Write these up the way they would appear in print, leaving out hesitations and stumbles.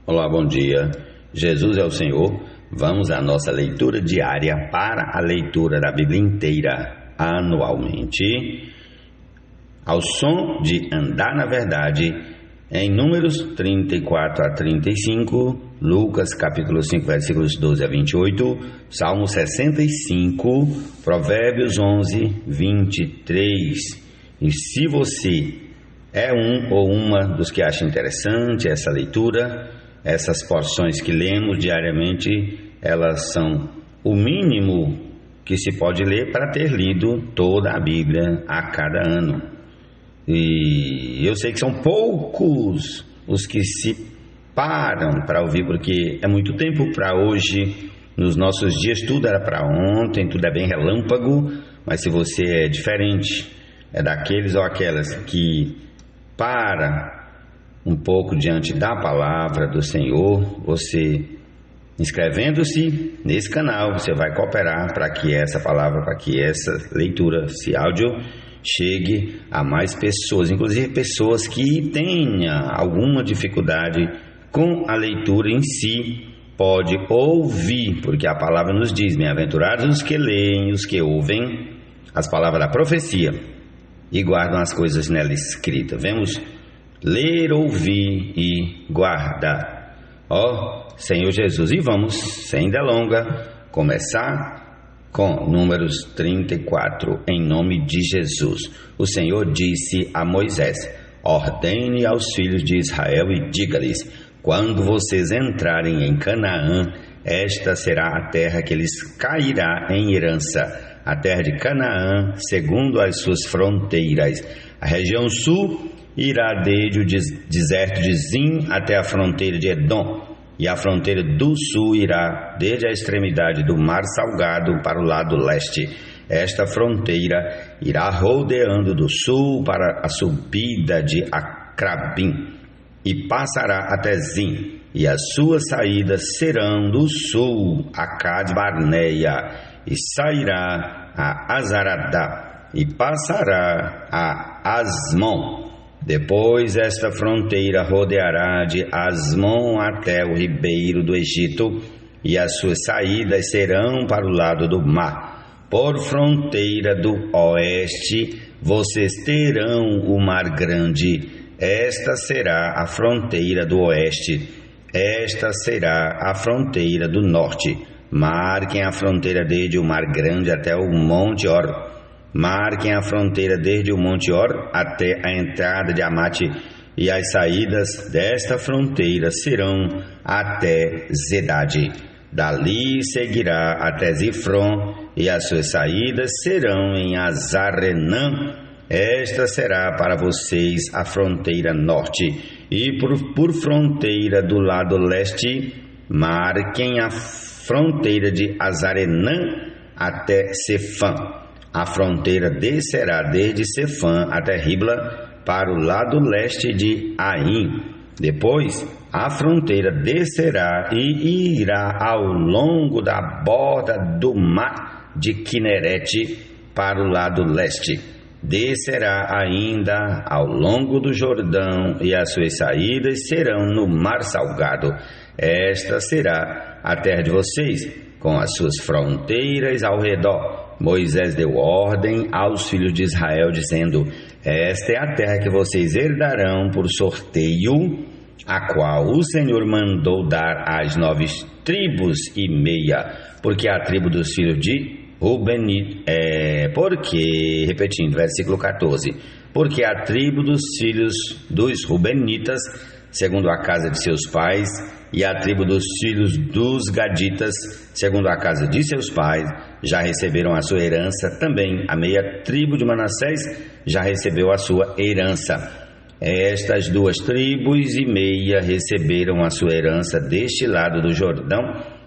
Olá, bom dia. Jesus é o Senhor. Vamos à nossa leitura diária para a leitura da Bíblia inteira anualmente, ao som de Andar na Verdade, em Números 34 a 35, Lucas capítulo 5, versículos 12 a 28, Salmo 65, Provérbios 11, 23. E se você é um ou uma dos que acha interessante essa leitura, essas porções que lemos diariamente, elas são o mínimo que se pode ler para ter lido toda a Bíblia a cada ano. E eu sei que são poucos os que se param para ouvir, porque é muito tempo para hoje. Nos nossos dias tudo era para ontem, tudo é bem relâmpago, mas se você é diferente, é daqueles ou aquelas que para um pouco diante da palavra do Senhor, você inscrevendo-se nesse canal, você vai cooperar para que essa palavra, para que essa leitura, esse áudio chegue a mais pessoas, inclusive pessoas que tenham alguma dificuldade com a leitura em si, pode ouvir, porque a palavra nos diz: bem-aventurados os que leem, os que ouvem as palavras da profecia e guardam as coisas nela escritas. Vemos ler, ouvir e guardar. Ó Senhor Jesus, e vamos, sem delonga, começar com Números 34, em nome de Jesus. O Senhor disse a Moisés: ordene aos filhos de Israel e diga-lhes: quando vocês entrarem em Canaã, esta será a terra que lhes cairá em herança, a terra de Canaã, segundo as suas fronteiras. A região sul irá desde o deserto de Zin até a fronteira de Edom, e a fronteira do sul irá desde a extremidade do Mar Salgado para o lado leste. Esta fronteira irá rodeando do sul para a subida de Acrabim e passará até Zin, e as suas saídas serão do sul a Cades Barneia, e sairá a Azaradá e passará a Asmon. Depois esta fronteira rodeará de Asmon até o ribeiro do Egito, e as suas saídas serão para o lado do mar. Por fronteira do oeste vocês terão o Mar Grande. Esta será a fronteira do oeste. Esta será a fronteira do norte. Marquem a fronteira desde o Mar Grande até o Monte Or. Marquem a fronteira desde o Monte Or até a entrada de Amate, e as saídas desta fronteira serão até Zedade. Dali seguirá até Zifron, e as suas saídas serão em Azarenã. Esta será para vocês a fronteira norte. E por fronteira do lado leste, marquem a fronteira de Azarenã até Sefã. A fronteira descerá desde Sefã até Ribla, para o lado leste de Aim. Depois, a fronteira descerá e irá ao longo da borda do mar de Quinerete, para o lado leste. Descerá ainda ao longo do Jordão, e as suas saídas serão no Mar Salgado. Esta será a terra de vocês, com as suas fronteiras ao redor. Moisés deu ordem aos filhos de Israel, dizendo: esta é a terra que vocês herdarão por sorteio, a qual o Senhor mandou dar às 9 tribos e meia, porque a tribo dos filhos de repetindo, versículo 14, porque a tribo dos filhos dos Rubenitas, segundo a casa de seus pais, e a tribo dos filhos dos Gaditas, segundo a casa de seus pais, já receberam a sua herança. Também a meia tribo de Manassés já recebeu a sua herança. Estas 2 tribos e meia receberam a sua herança deste lado do Jordão,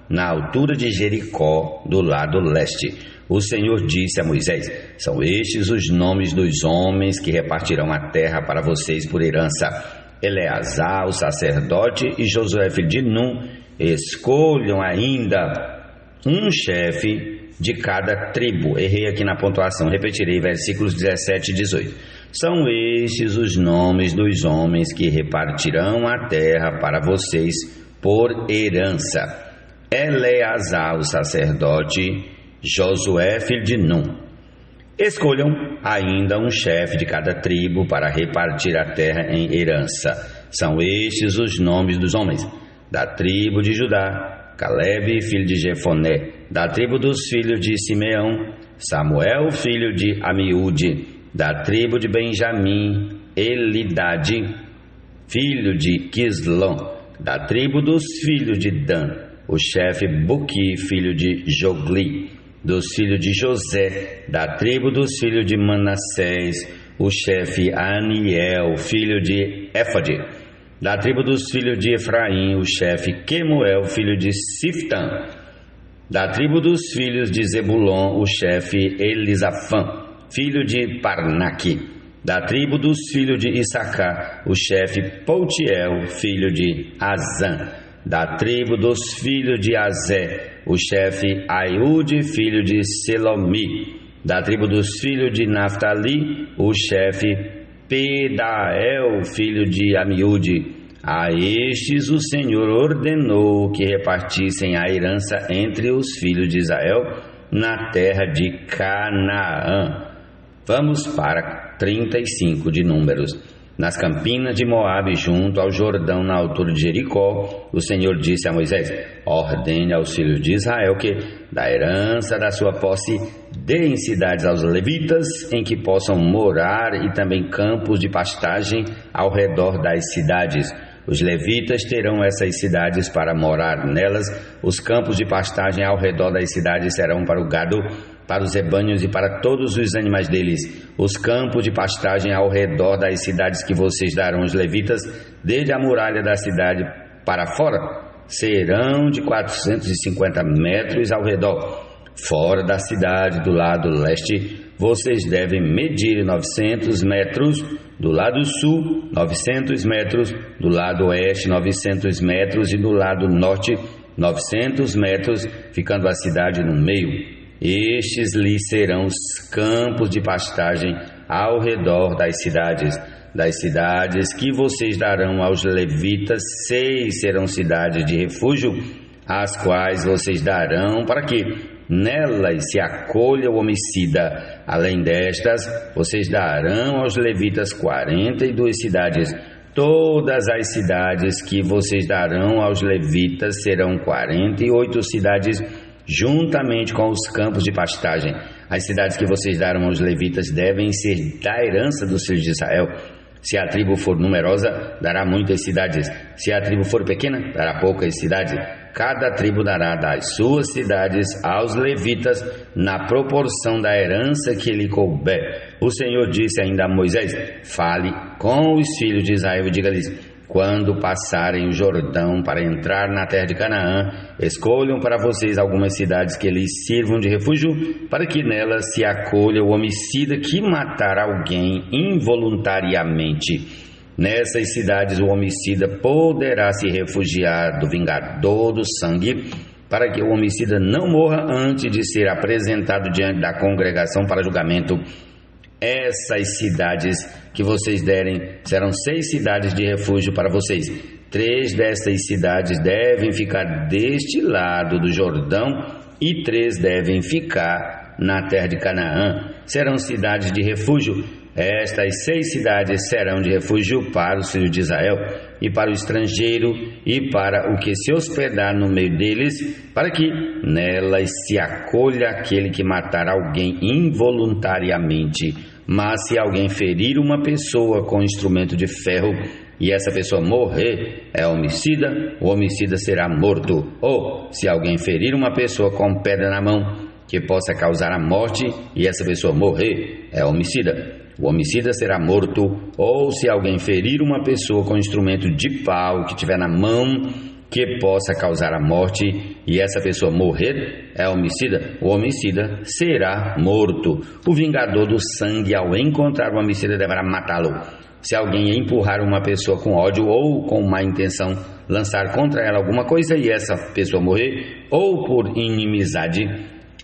na altura de Jericó, do lado leste. O Senhor disse a Moisés: são estes os nomes dos homens que repartirão a terra para vocês por herança. Eleazar, o sacerdote, e Josué, filho de Num. Escolham ainda um chefe de cada tribo. Errei aqui na pontuação, repetirei versículos 17 e 18. São estes os nomes dos homens que repartirão a terra para vocês por herança: Eleazar, o sacerdote, Josué, filho de Num. Escolham ainda um chefe de cada tribo para repartir a terra em herança. São estes os nomes dos homens: da tribo de Judá, Calebe, filho de Jefoné; da tribo dos filhos de Simeão, Samuel, filho de Amiúde; da tribo de Benjamim, Elidade, filho de Quislom; da tribo dos filhos de Dan, o chefe Buqui, filho de Jogli; dos filhos de José, da tribo dos filhos de Manassés, o chefe Aniel, filho de Éfode; da tribo dos filhos de Efraim, o chefe Quemuel, filho de Siftã; da tribo dos filhos de Zebulon, o chefe Elisafã, filho de Parnaque; da tribo dos filhos de Issacar, o chefe Poutiel, filho de Azã; da tribo dos filhos de Azé, o chefe Aiúde, filho de Selomi; da tribo dos filhos de Naftali, o chefe Pedael, filho de Amiúde. A estes o Senhor ordenou que repartissem a herança entre os filhos de Israel na terra de Canaã. Vamos para 35 de Números. Nas campinas de Moabe, junto ao Jordão, na altura de Jericó, o Senhor disse a Moisés: ordene aos filhos de Israel que, da herança da sua posse, deem cidades aos levitas em que possam morar e também campos de pastagem ao redor das cidades. Os levitas terão essas cidades para morar nelas. Os campos de pastagem ao redor das cidades serão para o gado, para os rebanhos e para todos os animais deles. Os campos de pastagem ao redor das cidades que vocês darão aos levitas, desde a muralha da cidade para fora, serão de 450 metros ao redor. Fora da cidade, do lado leste, vocês devem medir 900 metros, do lado sul, 900 metros, do lado oeste, 900 metros e do lado norte, 900 metros, ficando a cidade no meio. Estes lhes serão os campos de pastagem ao redor das cidades. Das cidades que vocês darão aos levitas, 6 serão cidades de refúgio, as quais vocês darão para que nelas se acolha o homicida. Além destas, vocês darão aos levitas 42 cidades. Todas as cidades que vocês darão aos levitas serão 48 cidades, juntamente com os campos de pastagem. As cidades que vocês darão aos levitas devem ser da herança dos filhos de Israel. Se a tribo for numerosa, dará muitas cidades. Se a tribo for pequena, dará poucas cidades. Cada tribo dará das suas cidades aos levitas na proporção da herança que lhe couber. O Senhor disse ainda a Moisés: fale com os filhos de Israel e diga-lhes: quando passarem o Jordão para entrar na terra de Canaã, escolham para vocês algumas cidades que lhes sirvam de refúgio, para que nelas se acolha o homicida que matar alguém involuntariamente. Nessas cidades o homicida poderá se refugiar do vingador do sangue, para que o homicida não morra antes de ser apresentado diante da congregação para julgamento. Essas cidades que vocês derem serão 6 cidades de refúgio para vocês. 3 dessas cidades devem ficar deste lado do Jordão e 3 devem ficar na terra de Canaã. Serão cidades de refúgio. Estas 6 cidades serão de refúgio para os filhos de Israel e para o estrangeiro e para o que se hospedar no meio deles, para que nelas se acolha aquele que matar alguém involuntariamente. Mas se alguém ferir uma pessoa com instrumento de ferro e essa pessoa morrer, é homicida, o homicida será morto. Ou se alguém ferir uma pessoa com pedra na mão que possa causar a morte e essa pessoa morrer, é homicida. O homicida será morto. Ou se alguém ferir uma pessoa com instrumento de pau que tiver na mão que possa causar a morte e essa pessoa morrer, é homicida. O homicida será morto. O vingador do sangue, ao encontrar o homicida, deverá matá-lo. Se alguém empurrar uma pessoa com ódio ou com má intenção, lançar contra ela alguma coisa e essa pessoa morrer, ou por inimizade,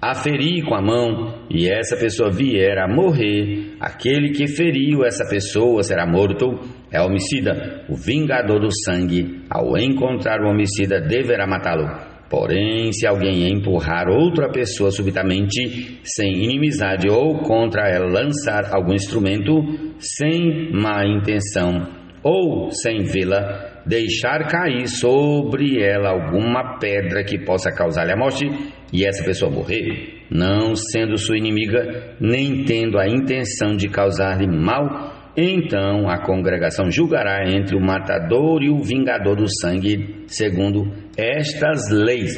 a ferir com a mão, e essa pessoa vier a morrer, aquele que feriu essa pessoa será morto, é homicida. O vingador do sangue, ao encontrar o homicida, deverá matá-lo. Porém, se alguém empurrar outra pessoa subitamente, sem inimizade, ou contra ela lançar algum instrumento, sem má intenção, ou sem vê-la, deixar cair sobre ela alguma pedra que possa causar-lhe a morte, e essa pessoa morrer, não sendo sua inimiga, nem tendo a intenção de causar-lhe mal, então a congregação julgará entre o matador e o vingador do sangue, segundo estas leis,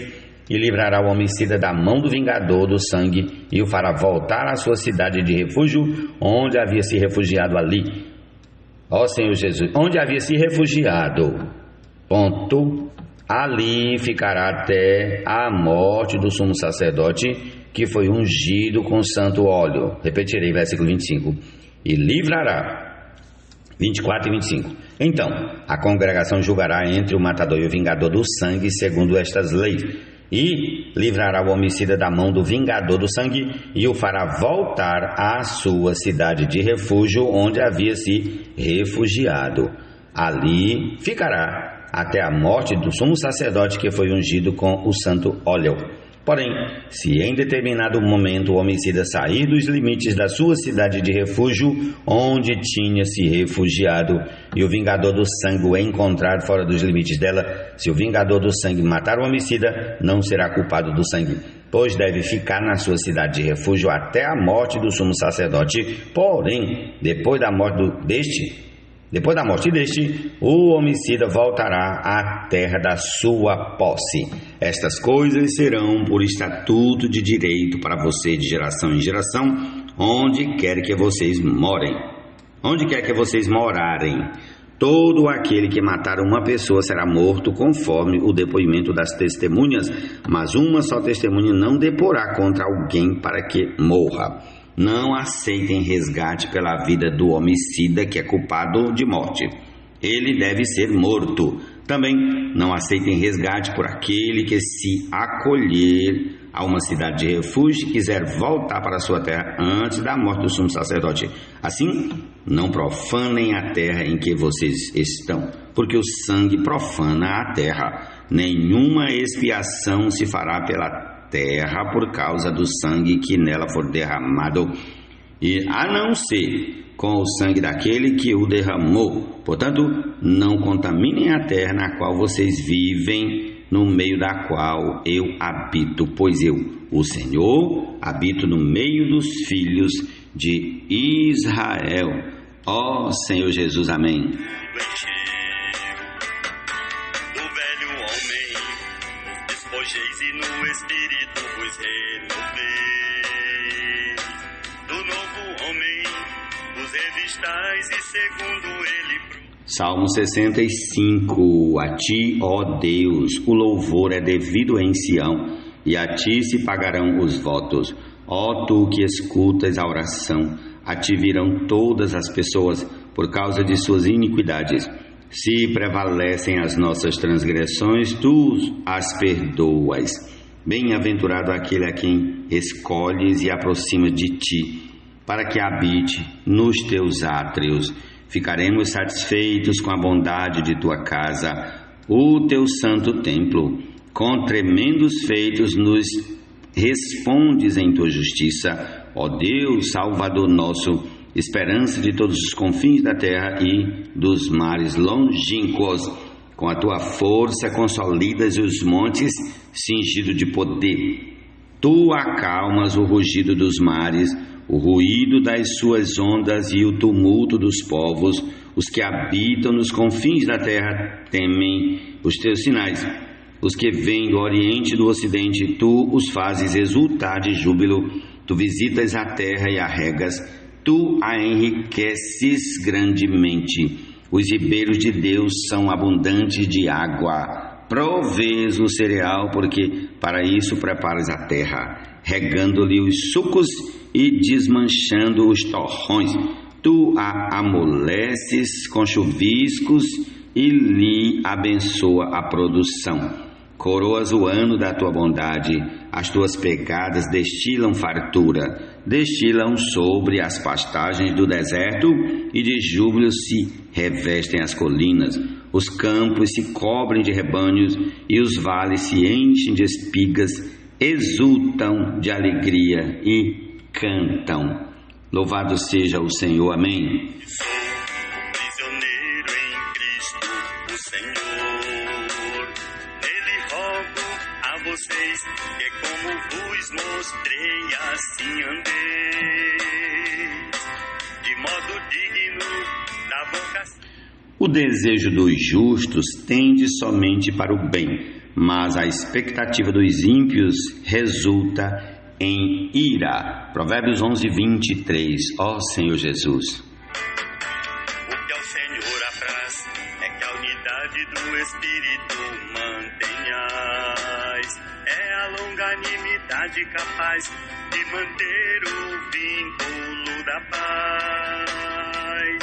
e livrará o homicida da mão do vingador do sangue, e o fará voltar à sua cidade de refúgio, onde havia se refugiado ali. Ó Senhor Jesus, onde havia se refugiado, ali ficará até a morte do sumo sacerdote, que foi ungido com santo óleo. Repetirei, versículo 25. E livrará, 24 e 25. Então, a congregação julgará entre o matador e o vingador do sangue, segundo estas leis, e livrará o homicida da mão do vingador do sangue, e o fará voltar à sua cidade de refúgio, onde havia se refugiado. Ali ficará até a morte do sumo sacerdote, que foi ungido com o santo óleo. Porém, se em determinado momento o homicida sair dos limites da sua cidade de refúgio, onde tinha se refugiado, e o vingador do sangue o encontrar fora dos limites dela, se o vingador do sangue matar o homicida, não será culpado do sangue, pois deve ficar na sua cidade de refúgio até a morte do sumo sacerdote. Porém, depois da morte deste, o homicida voltará à terra da sua posse. Estas coisas serão por estatuto de direito para você de geração em geração, onde quer que vocês morem. Onde quer que vocês morarem, todo aquele que matar uma pessoa será morto conforme o depoimento das testemunhas, mas uma só testemunha não deporá contra alguém para que morra. Não aceitem resgate pela vida do homicida que é culpado de morte. Ele deve ser morto. Também não aceitem resgate por aquele que se acolher a uma cidade de refúgio e quiser voltar para sua terra antes da morte do sumo sacerdote. Assim, não profanem a terra em que vocês estão, porque o sangue profana a terra. Nenhuma expiação se fará pela terra por causa do sangue que nela for derramado, e a não ser com o sangue daquele que o derramou. Portanto, não contaminem a terra na qual vocês vivem, no meio da qual eu habito, pois eu, o Senhor, habito no meio dos filhos de Israel. Ó Senhor Jesus, amém. Despojeis e no Espírito vos renoveis. Do novo homem vos revistais e segundo ele. Salmo 65. A ti, ó Deus, o louvor é devido em Sião, e a ti se pagarão os votos. Ó tu que escutas a oração, a ti virão todas as pessoas por causa de suas iniquidades. Se prevalecem as nossas transgressões, tu as perdoas. Bem-aventurado aquele a quem escolhes e aproximas de ti, para que habite nos teus átrios. Ficaremos satisfeitos com a bondade de tua casa, o teu santo templo. Com tremendos feitos nos respondes em tua justiça, ó Deus, Salvador nosso, esperança de todos os confins da terra e dos mares longínquos. Com a tua força consolidas os montes, cingido de poder. Tu acalmas o rugido dos mares, o ruído das suas ondas e o tumulto dos povos. Os que habitam nos confins da terra temem os teus sinais. Os que vêm do oriente e do ocidente, tu os fazes exultar de júbilo. Tu visitas a terra e a regas. Tu a enriqueces grandemente. Os ribeiros de Deus são abundantes de água. Provês o cereal, porque para isso preparas a terra, regando-lhe os sucos e desmanchando os torrões. Tu a amoleces com chuviscos e lhe abençoa a produção. Coroas o ano da tua bondade, as tuas pegadas destilam fartura, destilam sobre as pastagens do deserto e de júbilo se revestem as colinas. Os campos se cobrem de rebanhos e os vales se enchem de espigas, exultam de alegria e cantam. Louvado seja o Senhor. Amém. Sou um prisioneiro em Cristo, o Senhor. Nele rogo a vocês que, como vos mostrei, assim andeis, de modo digno da vocação. O desejo dos justos tende somente para o bem, mas a expectativa dos ímpios resulta em ira. Provérbios 11:23. Ó Senhor Jesus. O que ao Senhor apraz é que a unidade do Espírito mantenhais. É a longanimidade capaz de manter o vínculo da paz.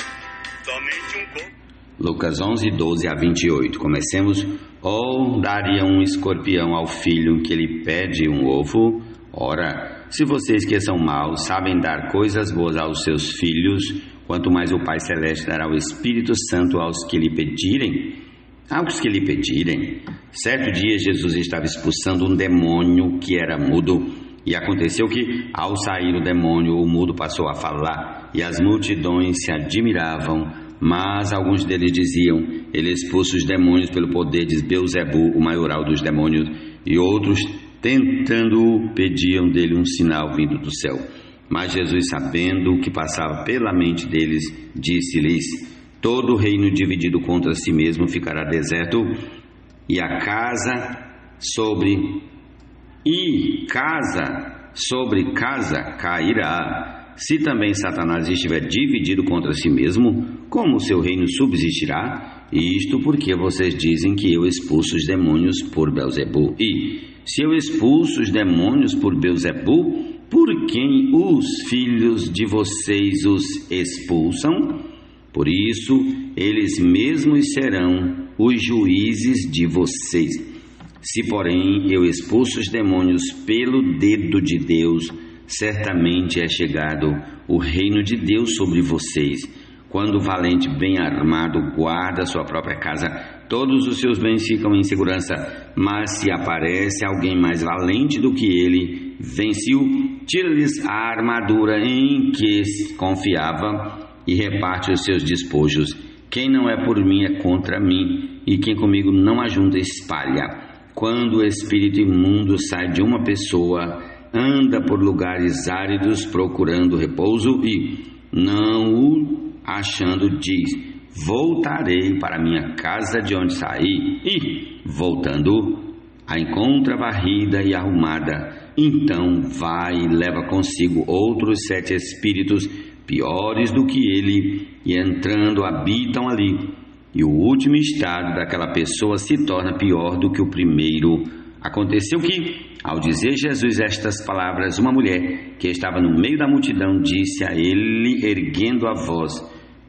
Somente um corpo. Lucas 11:12-28. Comecemos. Ou daria um escorpião ao filho que lhe pede um ovo? Ora, se vocês que são maus sabem dar coisas boas aos seus filhos, quanto mais o Pai Celeste dará o Espírito Santo aos que lhe pedirem? Aos que lhe pedirem. Certo dia Jesus estava expulsando um demônio que era mudo, e aconteceu que, ao sair o demônio, o mudo passou a falar, e as multidões se admiravam. Mas alguns deles diziam: ele expulsa os demônios pelo poder de Belzebu, o maioral dos demônios. E outros, tentando-o, pediam dele um sinal vindo do céu. Mas Jesus, sabendo o que passava pela mente deles, disse-lhes: todo reino dividido contra si mesmo ficará deserto, e casa sobre casa cairá. Se também Satanás estiver dividido contra si mesmo, como o seu reino subsistirá? Isto porque vocês dizem que eu expulso os demônios por Belzebu. E, se eu expulso os demônios por Belzebu, por quem os filhos de vocês os expulsam? Por isso, eles mesmos serão os juízes de vocês. Se, porém, eu expulso os demônios pelo dedo de Deus, certamente é chegado o reino de Deus sobre vocês. Quando o valente bem armado guarda sua própria casa, todos os seus bens ficam em segurança. Mas se aparece alguém mais valente do que ele, vence-o, tira-lhes a armadura em que confiava e reparte os seus despojos. Quem não é por mim é contra mim, e quem comigo não ajunta espalha. Quando o espírito imundo sai de uma pessoa, anda por lugares áridos procurando repouso e, não o achando, diz: voltarei para minha casa de onde saí. E, voltando, a encontra varrida e arrumada. Então vai e leva consigo outros 7 espíritos piores do que ele, e entrando habitam ali. E o último estado daquela pessoa se torna pior do que o primeiro. Aconteceu que, ao dizer Jesus estas palavras, uma mulher que estava no meio da multidão disse a ele, erguendo a voz: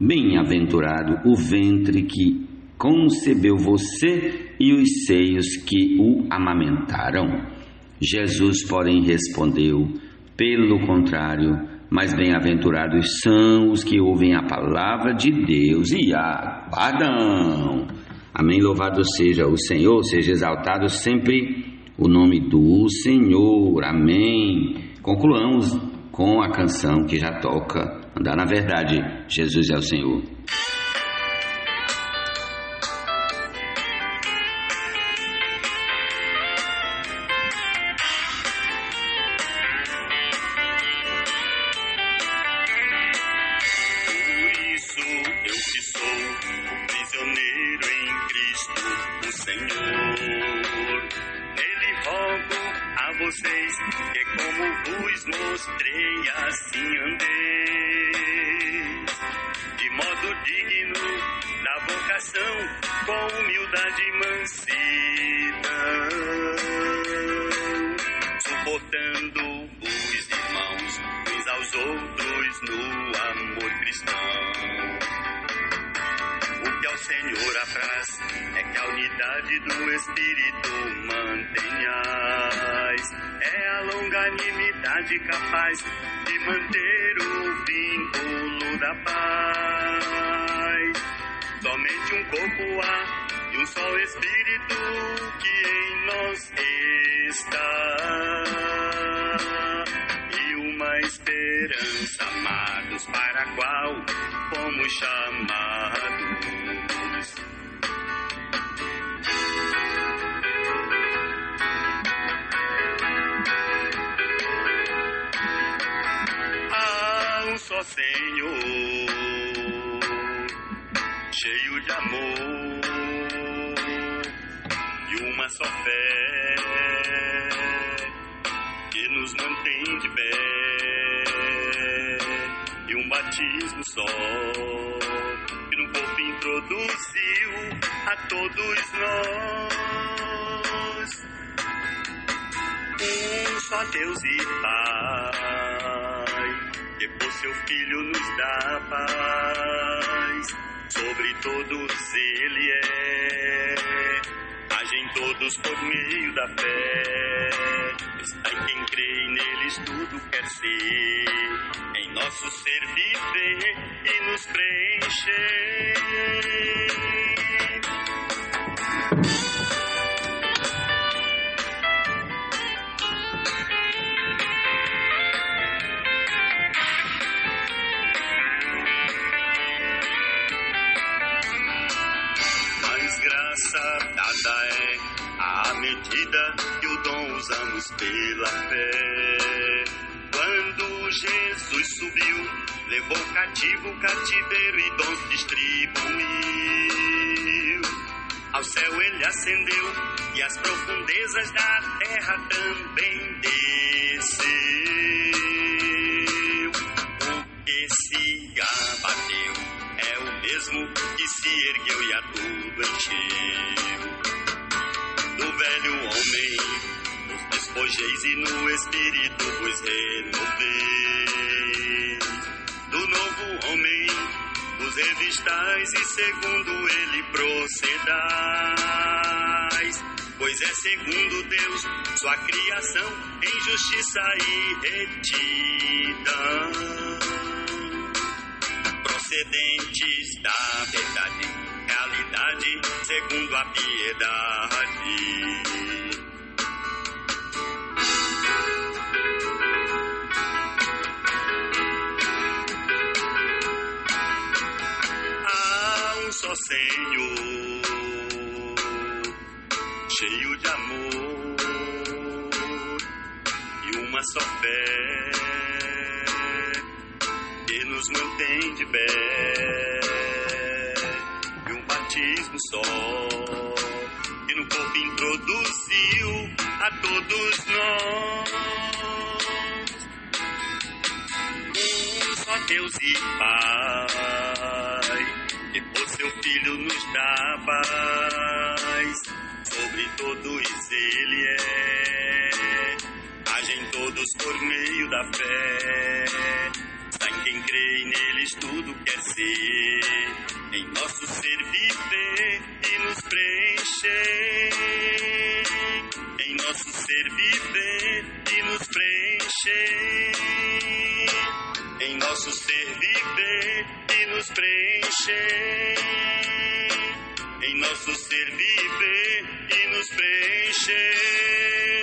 bem-aventurado o ventre que concebeu você e os seios que o amamentaram. Jesus, porém, respondeu: pelo contrário, mas bem-aventurados são os que ouvem a palavra de Deus e a guardam. Amém. Louvado seja o Senhor, seja exaltado sempre o nome do Senhor. Amém. Concluamos com a canção que já toca: Andar na Verdade, Jesus é o Senhor. Vocês que, como vos mostrei, assim andeis, de modo digno da vocação, com humildade e mansidão, suportando os irmãos uns aos outros no amor cristão. O que ao ao Senhor apraz é que a unidade do Espírito mantenhais. É a longanimidade capaz de manter o vínculo da paz. Somente um corpo há e um só Espírito que em nós está. E uma esperança, amados, para a qual fomos chamados. Há um só Senhor, cheio de amor, e uma só fé que nos mantém de pé, e um batismo só que no corpo introduziu a todos nós. Um só Deus e Pai, que por seu Filho nos dá paz. Sobre todos Ele agem todos por meio da fé. Está em quem crê e neles tudo quer ser, em nosso ser viver e nos preencher. Dada é à medida que o dom usamos pela fé. Quando Jesus subiu, levou cativo o cativeiro e dons distribuiu. Ao céu ele ascendeu e as profundezas da terra também desceu. O que se abateu é o mesmo que se ergueu e a tudo encheu. Do velho homem vos despojeis e no Espírito vos renoveis. Do novo homem vos revistais e segundo ele procedais. Pois é segundo Deus sua criação em justiça e retidão, procedentes da verdade, realidade segundo a piedade. Há um só Senhor, cheio de amor, e uma só fé que nos mantém de pé, e um batismo só que no corpo introduziu a todos nós. Um só Deus e Pai, que por seu Filho nos dá paz. Sobre todos ele agem todos por meio da fé. Está em quem crê e neles tudo quer ser, em nosso ser viver e nos preencher. Em nosso ser viver e nos preencher. Em nosso ser viver e nos preencher. Em nosso ser viver e nos preencher.